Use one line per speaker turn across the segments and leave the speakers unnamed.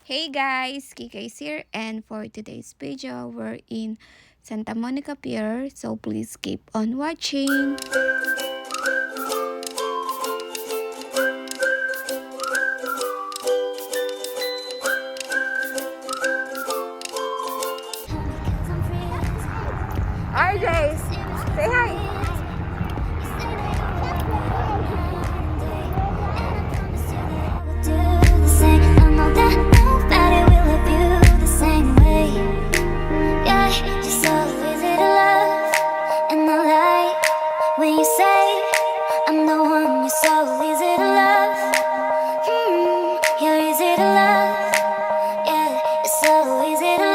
Hey guys, KIKAY's here, and for today's video, we're in Santa Monica Pier, so please keep on watching. RJ, say hi.
When you say I'm the one, you're so easy to love. You're easy to love. Yeah, you're so easy to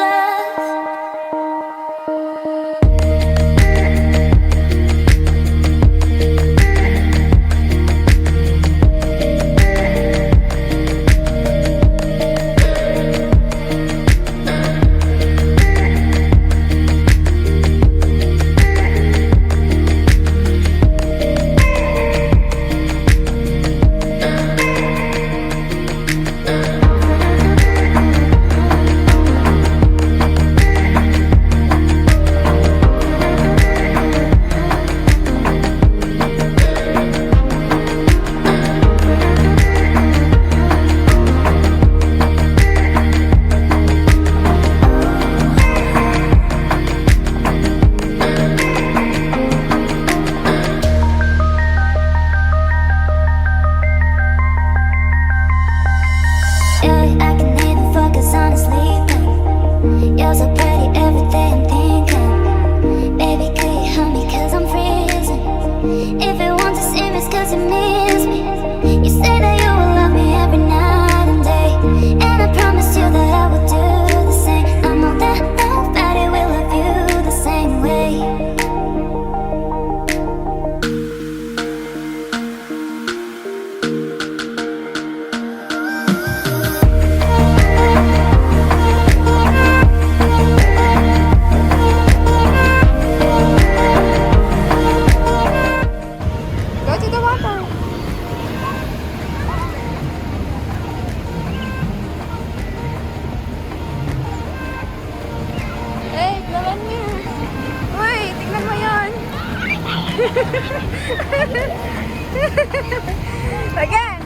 Again.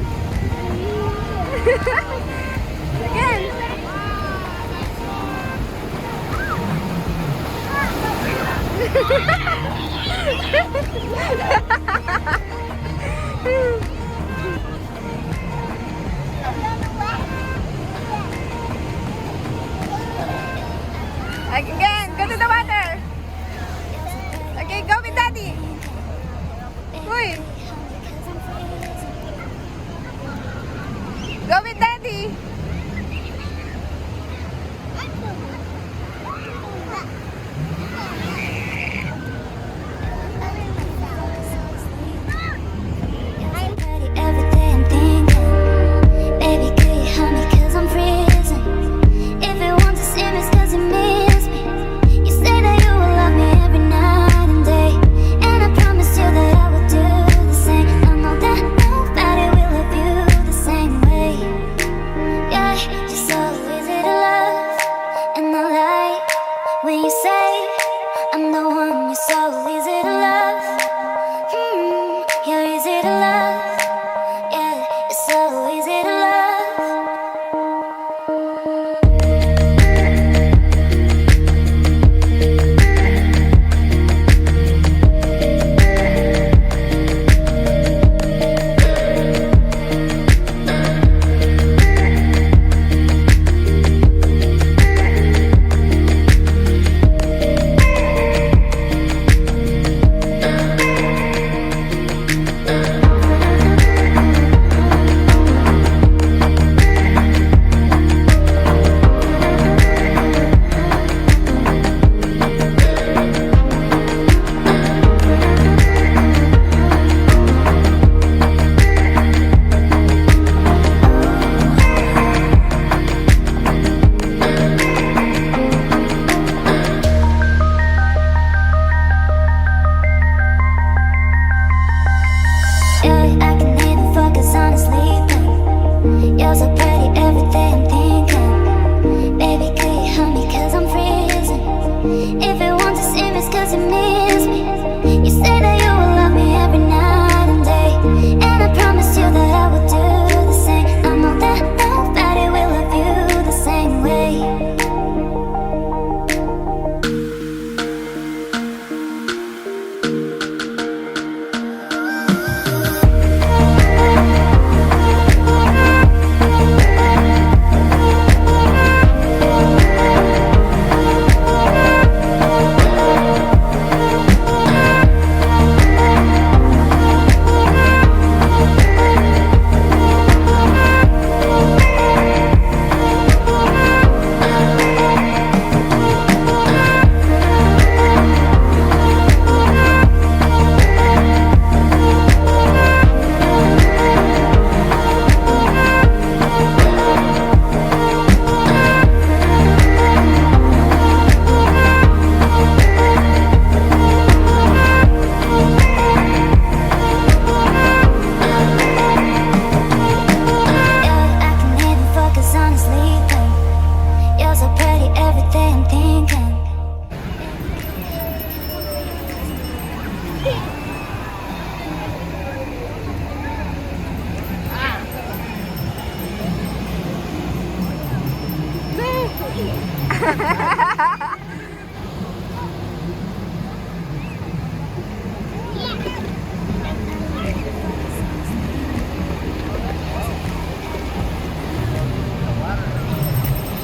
Again. Again, go to the water. Okay, go with daddy. Uy. Go with daddy.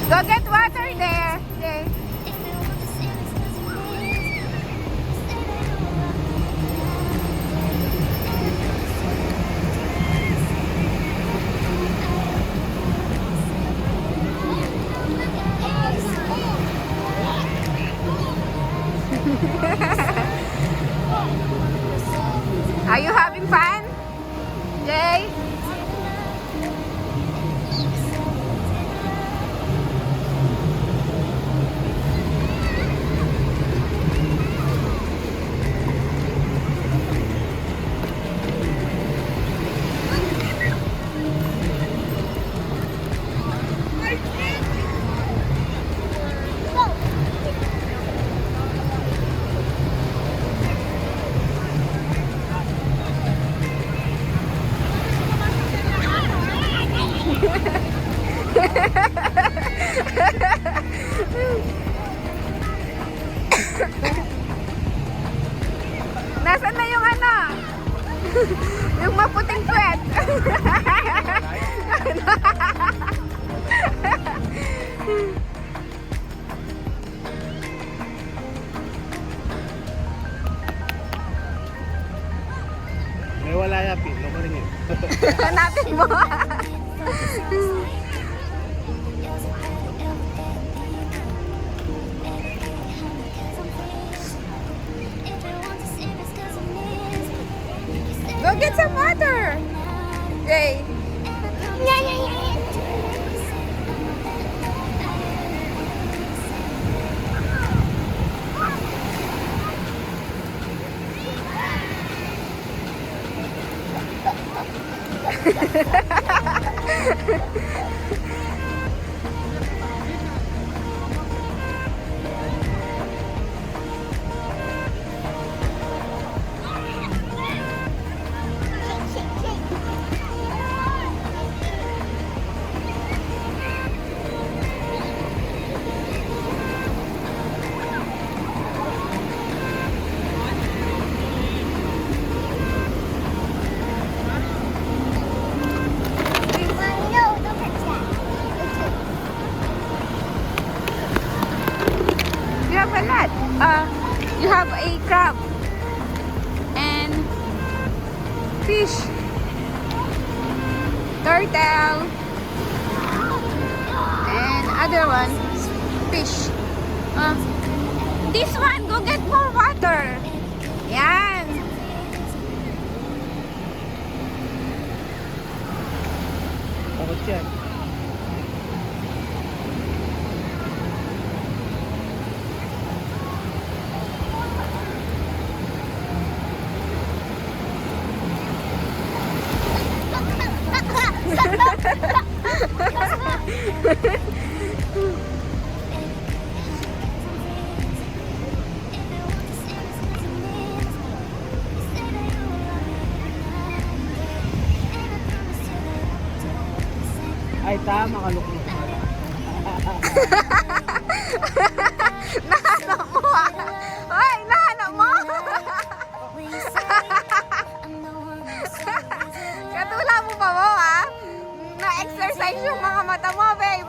Go get water there. Jay. Are you having fun, Jay? Nasaan na yung ano? Yung maputing puwet.
May wala yapin, lamarin yun.
Hanapin mo. Go get some water. Jay. You have a lot. You have a crab and fish, turtle, and other one fish. This one, go get more water. Yan.
Takot yan. Ay, tama, kaluklok.
Nahanap mo ah. Ay, nahanap mo. Katula mo pa mo ah. Na-exercise yung mga mata mo, babe.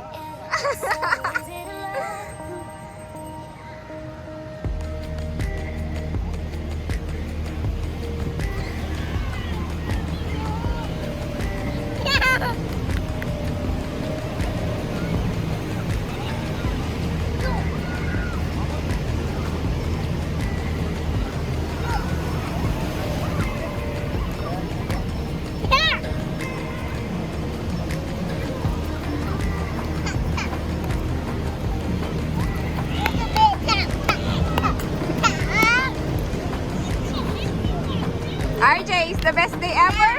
RJ, is the best day ever?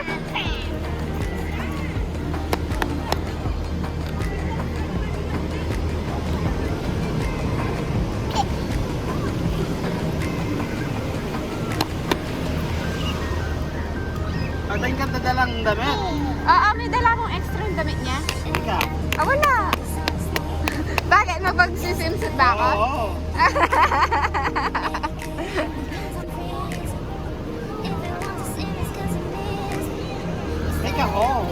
Patayin ka dadalang damit.
Oo, may dala akong extra yung damit niya.
Ika.
Ah, wala. Bakit? Makapag-swimsuit ba ako?
Oo. Teka ko.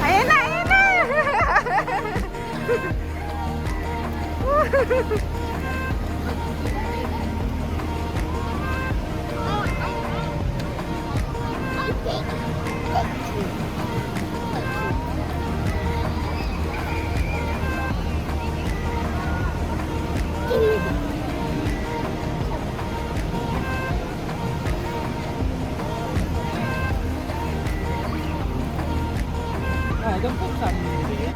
Ayan na, ayan na!
Doon po sa sige.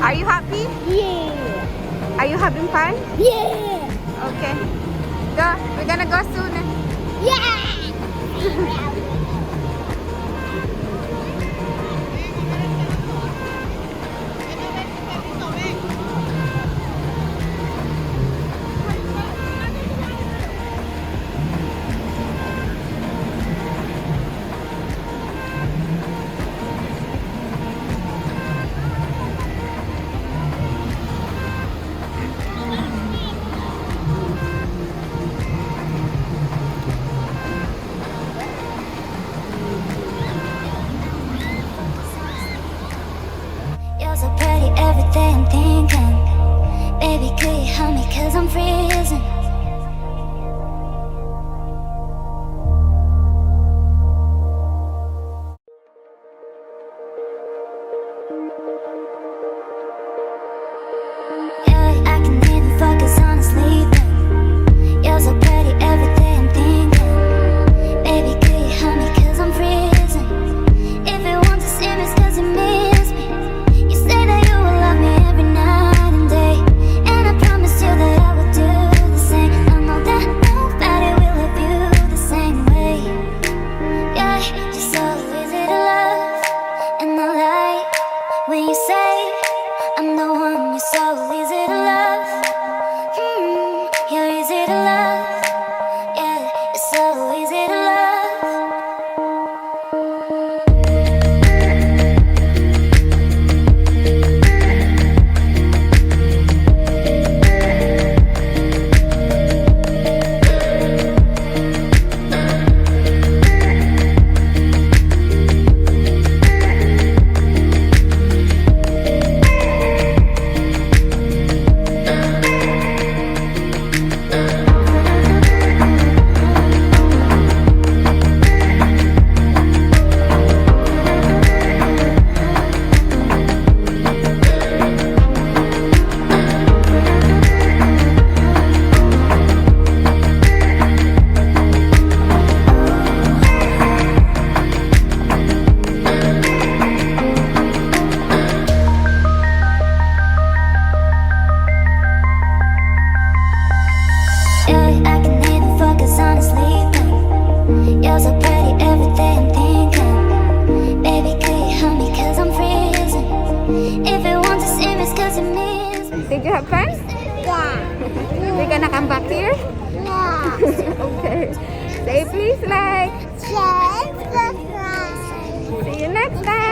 Are you happy?
Yeah.
Are you having fun?
Yeah.
Okay. Go. We're gonna go soon.
Yeah. You're so pretty every day I'm thinking, baby, could you help me 'cause I'm freezing. Yeah, I can even focus on sleeping. You're so pretty every day I'm thinking, baby, could you help me
have fun?
Yeah.
We're gonna come back here?
Yeah.
Okay. Say please like.
Just the fly.
See you next time.